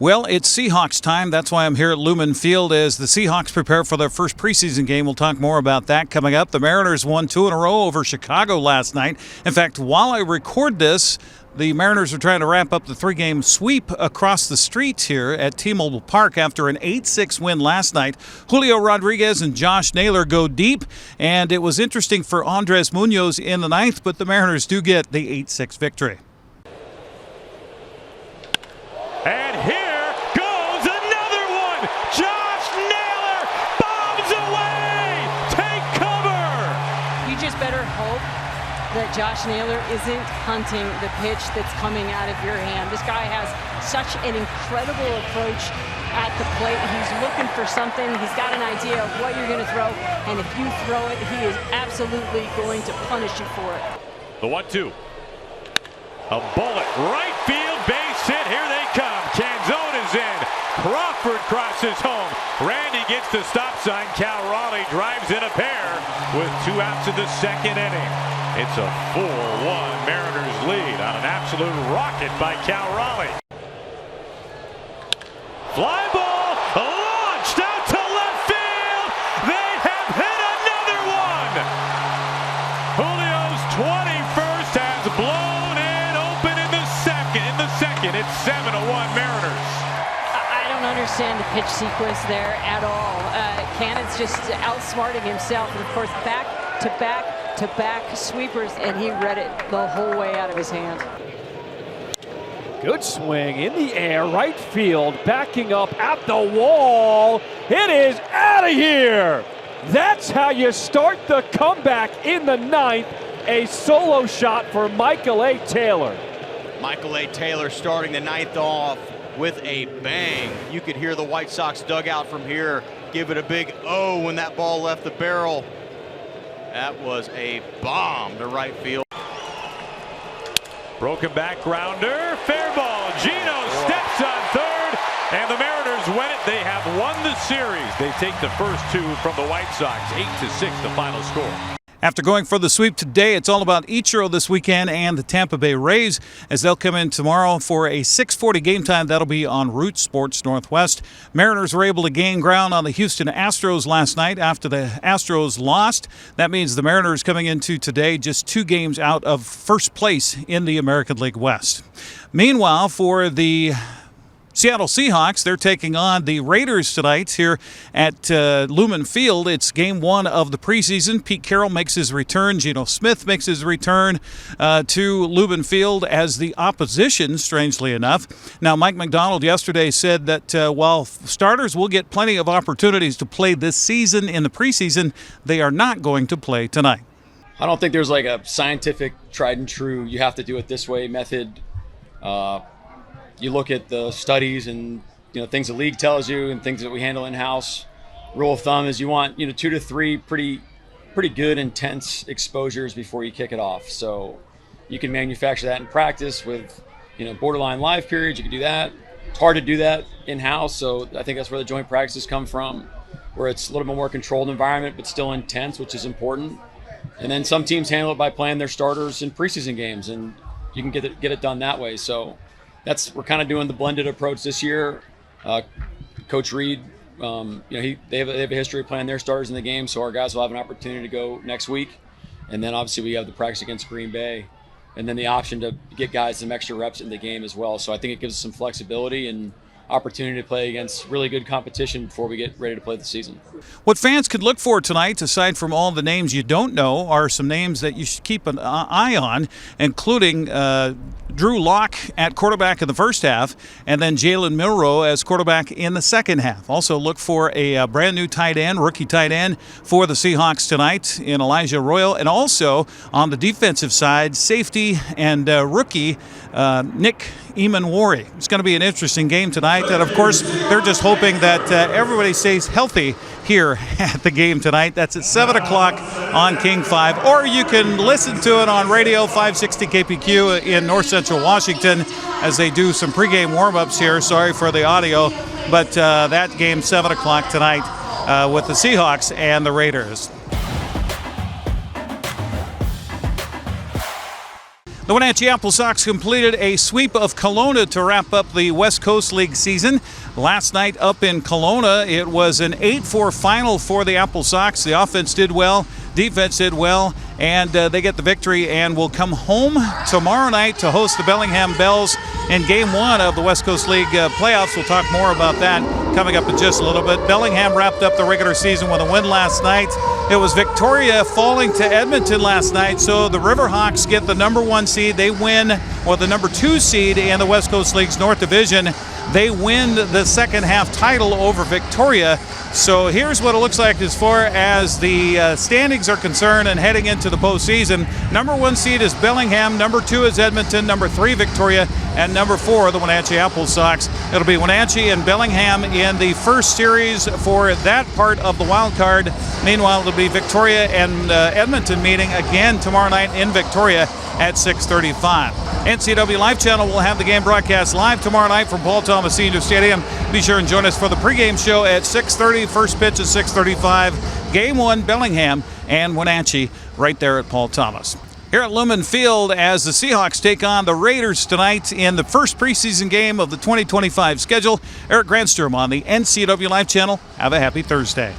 Well, it's Seahawks time. That's why I'm here at Lumen Field as the Seahawks prepare for their first preseason game. We'll talk more about that coming up. The Mariners won 2 in a row over Chicago last night. In fact, while I record this, the Mariners are trying to wrap up the 3-game sweep across the street here at T-Mobile Park after an 8-6 win last night. Julio Rodriguez and Josh Naylor go deep, and it was interesting for Andres Munoz in the ninth, but the Mariners do get the 8-6 victory. And here goes another one. Josh Naylor bombs away. Take cover. You just better hope that Josh Naylor isn't hunting the pitch that's coming out of your hand. This guy has such an incredible approach at the plate. He's looking for something. He's got an idea of what you're going to throw. And if you throw it, he is absolutely going to punish you for it. The 1-2. A bullet. Right field base hit. Here they come. Canzone is in. Crawford crosses home. Randy gets the stop sign. Cal Raleigh drives in a pair with 2 outs in the second inning. It's a 4-1 Mariners lead on an absolute rocket by Cal Raleigh. Fly ball launched out to left field. They have hit another one. Julio's 21st has blown in open in the second. It's 7-1 Mariners. I don't understand the pitch sequence there at all. Cannon's just outsmarting himself, and of course back-to-back sweepers, and he read it the whole way out of his hand. Good swing in the air, right field, backing up at the wall. It is out of here. That's how you start the comeback in the ninth. A solo shot for Michael A. Taylor. Michael A. Taylor starting the ninth off with a bang. You could hear the White Sox dugout from here give it a big O when that ball left the barrel. That was a bomb to right field. Broken back grounder, fair ball. Gino steps on third, and the Mariners win it. They have won the series. They take the first 2 from the White Sox. 8-6 the final score. After going for the sweep today, it's all about Ichiro this weekend and the Tampa Bay Rays as they'll come in tomorrow for a 6:40 game time. That'll be on Root Sports Northwest. Mariners were able to gain ground on the Houston Astros last night after the Astros lost. That means the Mariners coming into today just 2 games out of first place in the American League West. Meanwhile, for the Seattle Seahawks, they're taking on the Raiders tonight here at Lumen Field. It's game 1 of the preseason. Pete Carroll makes his return. Geno Smith makes his return to Lumen Field as the opposition, strangely enough. Now, Mike McDonald yesterday said that while starters will get plenty of opportunities to play this season in the preseason, they are not going to play tonight. I don't think there's like a scientific, tried and true, you have to do it this way method. You look at the studies and things the league tells you and things that we handle in-house. Rule of thumb is you want 2 to 3 pretty good intense exposures before you kick it off. So you can manufacture that in practice with borderline live periods. You can do that. It's hard to do that in-house, so I think that's where the joint practices come from, where it's a little bit more controlled environment but still intense, which is important. And then some teams handle it by playing their starters in preseason games, and you can get it done that way. So we're kind of doing the blended approach this year. Coach Reed, they have a history of playing their starters in the game, so our guys will have an opportunity to go next week. And then obviously we have the practice against Green Bay, and then the option to get guys some extra reps in the game as well. So I think it gives us some flexibility and opportunity to play against really good competition before we get ready to play the season. What fans could look for tonight, aside from all the names you don't know, are some names that you should keep an eye on, including Drew Lock at quarterback in the first half, and then Jalen Milroe as quarterback in the second half. Also look for a brand new rookie tight end for the Seahawks tonight in Elijah Royal, and also on the defensive side, safety and rookie Nick Eamon-Wari. It's going to be an interesting game tonight, and of course they're just hoping that everybody stays healthy here at the game tonight. That's at 7 o'clock on King 5, or you can listen to it on radio 560 KPQ in North Central Washington as they do some pregame warm-ups here. Sorry for the audio, but that game 7 o'clock tonight with the Seahawks and the Raiders. The Wenatchee AppleSox completed a sweep of Kelowna to wrap up the West Coast League season. Last night up in Kelowna, it was an 8-4 final for the AppleSox. The offense did well, defense did well, and they get the victory and will come home tomorrow night to host the Bellingham Bells in Game 1 of the West Coast League playoffs. We'll talk more about that coming up in just a little bit. Bellingham wrapped up the regular season with a win last night. It was Victoria falling to Edmonton last night, so the Riverhawks get the number 1 seed. They win, or the number 2 seed in the West Coast League's North Division. They win the second half title over Victoria. So here's what it looks like as far as the standings are concerned and heading into the postseason. Number 1 seed is Bellingham, number 2 is Edmonton, number 3 Victoria, and number 4 the Wenatchee AppleSox. It'll be Wenatchee and Bellingham in the first series for that part of the wild card. Meanwhile, it'll be Victoria and Edmonton meeting again tomorrow night in Victoria at 6:35. NCWLIFE Channel will have the game broadcast live tomorrow night from Paul Thomas Senior Stadium. Be sure and join us for the pregame show at 6:30. First pitch at 6:35. Game 1, Bellingham and Wenatchee right there at Paul Thomas. Here at Lumen Field as the Seahawks take on the Raiders tonight in the first preseason game of the 2025 schedule. Eric Granstrom on the NCWLIFE Channel. Have a happy Thursday.